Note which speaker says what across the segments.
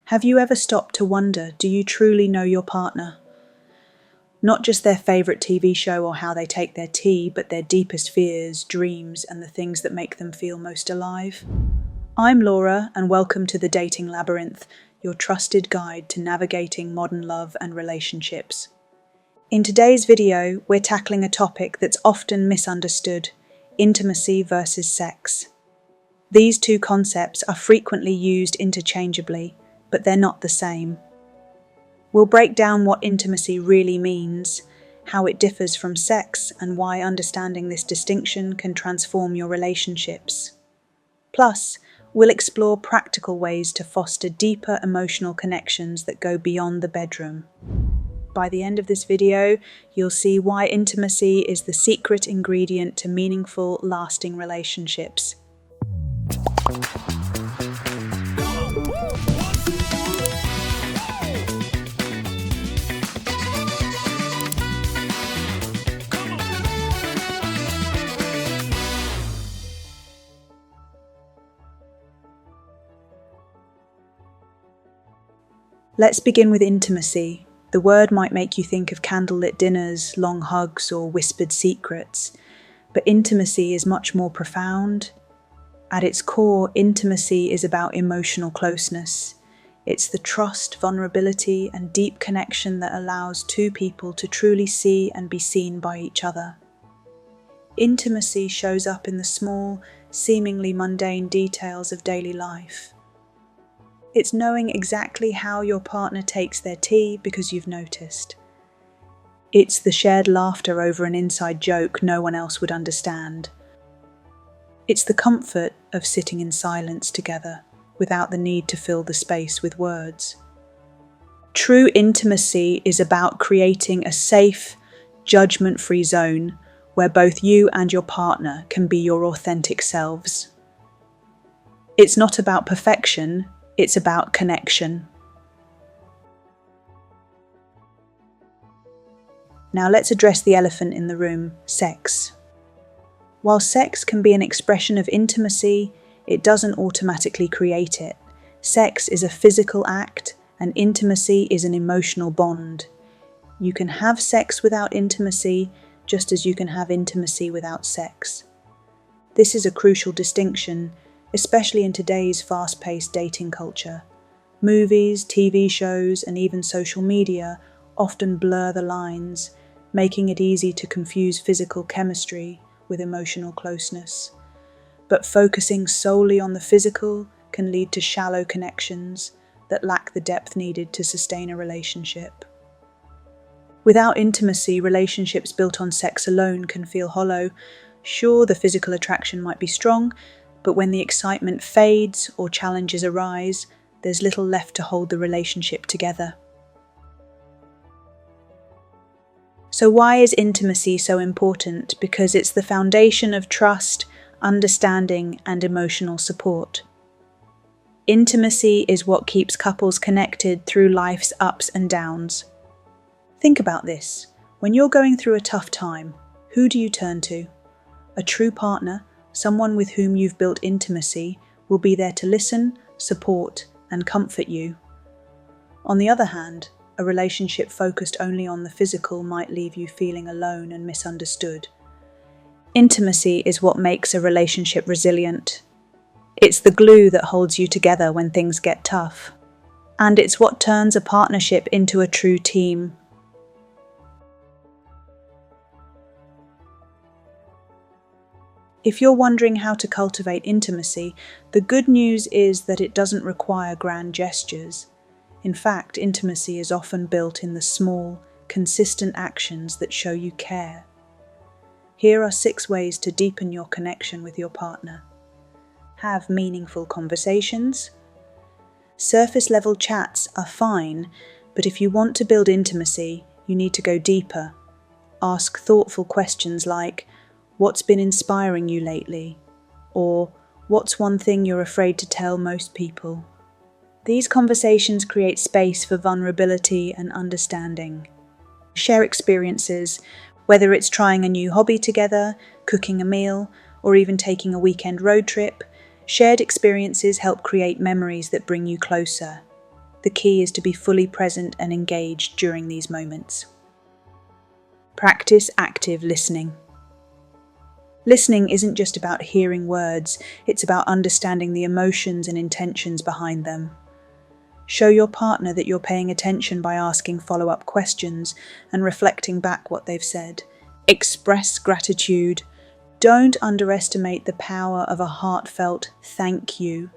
Speaker 1: Have you ever stopped to wonder, do you truly know your partner? Not just their favourite TV show or how they take their tea, but their deepest fears, dreams, and the things that make them feel most alive? I'm Laura, and welcome to the Dating Labyrinth, your trusted guide to navigating modern love and relationships. In today's video, we're tackling a topic that's often misunderstood: intimacy versus sex. These two concepts are frequently used interchangeably, but they're not the same. We'll break down what intimacy really means, how it differs from sex, and why understanding this distinction can transform your relationships. Plus, we'll explore practical ways to foster deeper emotional connections that go beyond the bedroom. By the end of this video, you'll see why intimacy is the secret ingredient to meaningful, lasting relationships. Let's begin with intimacy. The word might make you think of candlelit dinners, long hugs, or whispered secrets, but intimacy is much more profound. At its core, intimacy is about emotional closeness. It's the trust, vulnerability, and deep connection that allows two people to truly see and be seen by each other. Intimacy shows up in the small, seemingly mundane details of daily life. It's knowing exactly how your partner takes their tea because you've noticed. It's the shared laughter over an inside joke no one else would understand. It's the comfort of sitting in silence together without the need to fill the space with words. True intimacy is about creating a safe, judgment-free zone where both you and your partner can be your authentic selves. It's not about perfection. It's about connection. Now let's address the elephant in the room: sex. While sex can be an expression of intimacy, it doesn't automatically create it. Sex is a physical act, and intimacy is an emotional bond. You can have sex without intimacy, just as you can have intimacy without sex. This is a crucial distinction, especially in today's fast-paced dating culture. Movies, TV shows, and even social media often blur the lines, making it easy to confuse physical chemistry with emotional closeness. But focusing solely on the physical can lead to shallow connections that lack the depth needed to sustain a relationship. Without intimacy, relationships built on sex alone can feel hollow. Sure, the physical attraction might be strong, but when the excitement fades or challenges arise, there's little left to hold the relationship together. So why is intimacy so important? Because it's the foundation of trust, understanding, and emotional support. Intimacy is what keeps couples connected through life's ups and downs. Think about this. When you're going through a tough time, who do you turn to? A true partner, someone with whom you've built intimacy, will be there to listen, support, and comfort you. On the other hand, a relationship focused only on the physical might leave you feeling alone and misunderstood. Intimacy is what makes a relationship resilient. It's the glue that holds you together when things get tough. And it's what turns a partnership into a true team. If you're wondering how to cultivate intimacy, the good news is that it doesn't require grand gestures. In fact, intimacy is often built in the small, consistent actions that show you care. Here are 6 ways to deepen your connection with your partner. Have meaningful conversations. Surface-level chats are fine, but if you want to build intimacy, you need to go deeper. Ask thoughtful questions like, "What's been inspiring you lately?" Or, "What's one thing you're afraid to tell most people?" These conversations create space for vulnerability and understanding. Share experiences, whether it's trying a new hobby together, cooking a meal, or even taking a weekend road trip. Shared experiences help create memories that bring you closer. The key is to be fully present and engaged during these moments. Practice active listening. Listening isn't just about hearing words, it's about understanding the emotions and intentions behind them. Show your partner that you're paying attention by asking follow-up questions and reflecting back what they've said. Express gratitude. Don't underestimate the power of a heartfelt thank you.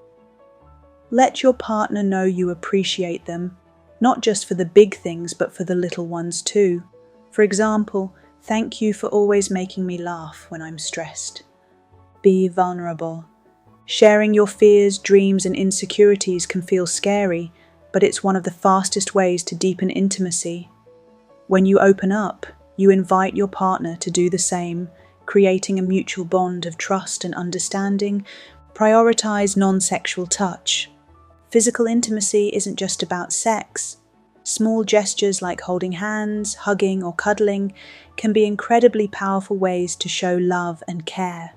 Speaker 1: Let your partner know you appreciate them, not just for the big things, but for the little ones too. For example, thank you for always making me laugh when I'm stressed. Be vulnerable. Sharing your fears, dreams, and insecurities can feel scary, but it's one of the fastest ways to deepen intimacy. When you open up, you invite your partner to do the same, creating a mutual bond of trust and understanding. Prioritize non-sexual touch. Physical intimacy isn't just about sex. Small gestures like holding hands, hugging, or cuddling can be incredibly powerful ways to show love and care.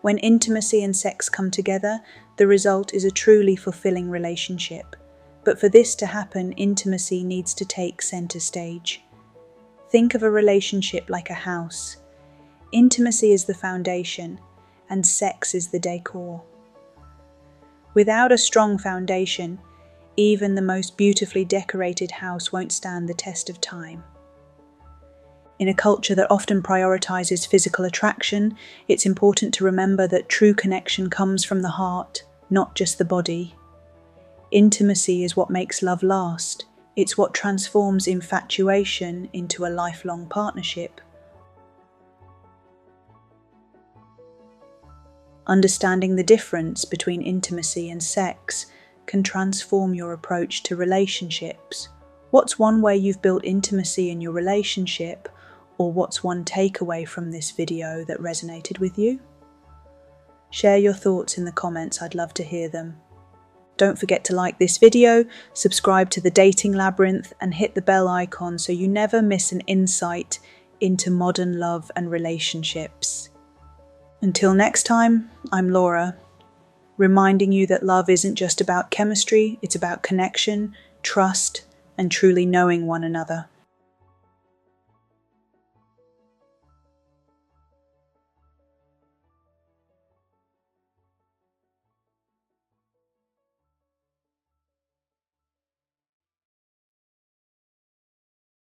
Speaker 1: When intimacy and sex come together, the result is a truly fulfilling relationship. But for this to happen, intimacy needs to take center stage. Think of a relationship like a house. Intimacy is the foundation, and sex is the decor. Without a strong foundation, even the most beautifully decorated house won't stand the test of time. In a culture that often prioritizes physical attraction, it's important to remember that true connection comes from the heart, not just the body. Intimacy is what makes love last. It's what transforms infatuation into a lifelong partnership. Understanding the difference between intimacy and sex can transform your approach to relationships. What's one way you've built intimacy in your relationship, or what's one takeaway from this video that resonated with you? Share your thoughts in the comments, I'd love to hear them. Don't forget to like this video, subscribe to the Dating Labyrinth, and hit the bell icon so you never miss an insight into modern love and relationships. Until next time, I'm Laura, reminding you that love isn't just about chemistry, it's about connection, trust, and truly knowing one another.